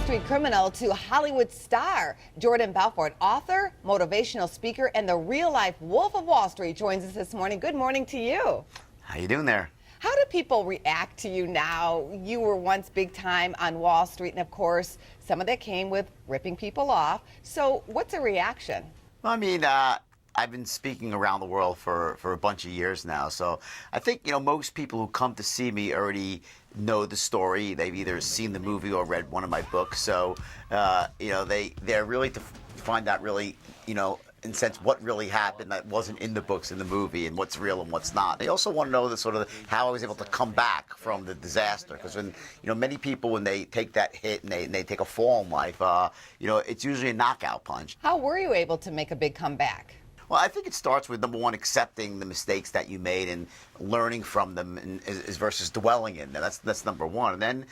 Street criminal to Hollywood star. Jordan Belfort, author, motivational speaker, and the real-life Wolf of Wall Street joins us this morning. Good morning to you. How you doing there? How do people react to you now? You were once big time on Wall Street, and of course, some of that came with ripping people off. So what's a reaction? Well, I mean, I've been speaking around the world for a bunch of years now, so I think, most people who come to see me already know the story. They've either seen the movie or read one of my books, so, they're really to find out really, in a sense, what really happened that wasn't in the books, in the movie, and what's real and what's not. They also want to know the sort of how I was able to come back from the disaster, because when, many people, when they take that hit and they take a fall in life, it's usually a knockout punch. How were you able to make a big comeback? Well, I think it starts with, number one, accepting the mistakes that you made and learning from them, versus dwelling in them. That's number one. And then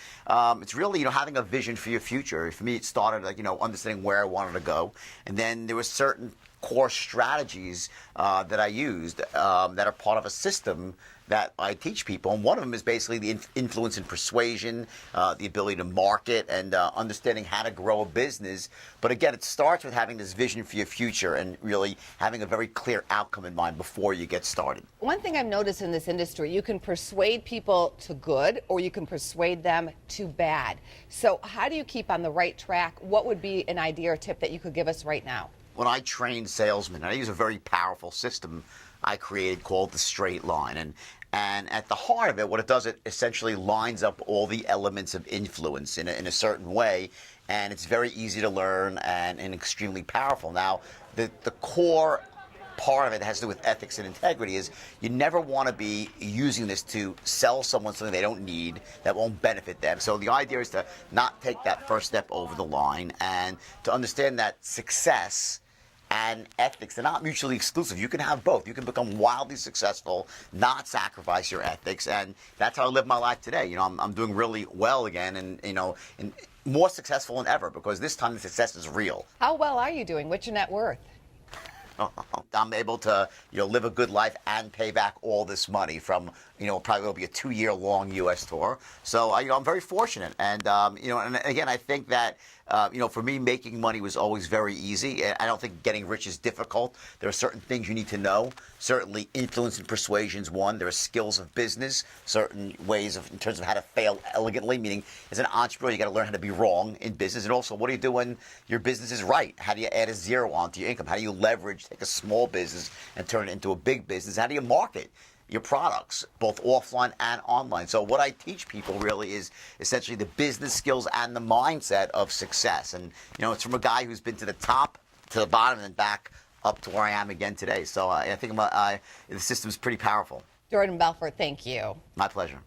it's really, having a vision for your future. For me, it started, understanding where I wanted to go. And then there were certain core strategies that I used that are part of a system that I teach people. And one of them is basically the influence and persuasion, the ability to market, and understanding how to grow a business. But again, it starts with having this vision for your future and really having a very clear outcome in mind before you get started. One thing I've noticed in this industry, you can persuade people to good or you can persuade them to bad. So how do you keep on the right track? What would be an idea or tip that you could give us right now? When I train salesmen, I use a very powerful system I created called the straight line. And at the heart of it, what it does, it essentially lines up all the elements of influence in a certain way. And it's very easy to learn and extremely powerful. Now, the core part of it that has to do with ethics and integrity is you never want to be using this to sell someone something they don't need that won't benefit them. So the idea is to not take that first step over the line and to understand that success and ethics, they're not mutually exclusive. You can have both. You can become wildly successful, not sacrifice your ethics, and that's how I live my life today. I'm doing really well again, and more successful than ever, because this time the success is real. How well are you doing? What's your net worth? I'm able to, live a good life and pay back all this money from, probably will be a 2-year-long U.S. tour. So, I'm very fortunate. And, and again, I think that, for me, making money was always very easy. I don't think getting rich is difficult. There are certain things you need to know. Certainly, influence and persuasion is one. There are skills of business, certain ways in terms of how to fail elegantly, meaning as an entrepreneur, you got to learn how to be wrong in business. And also, what do you do when your business is right? How do you add a zero onto your income? How do you leverage, take a small business and turn it into a big business? How do you market your products, both offline and online? So what I teach people really is essentially the business skills and the mindset of success. And, it's from a guy who's been to the top, to the bottom, and then back up to where I am again today. So I think the system is pretty powerful. Jordan Belfort, thank you. My pleasure.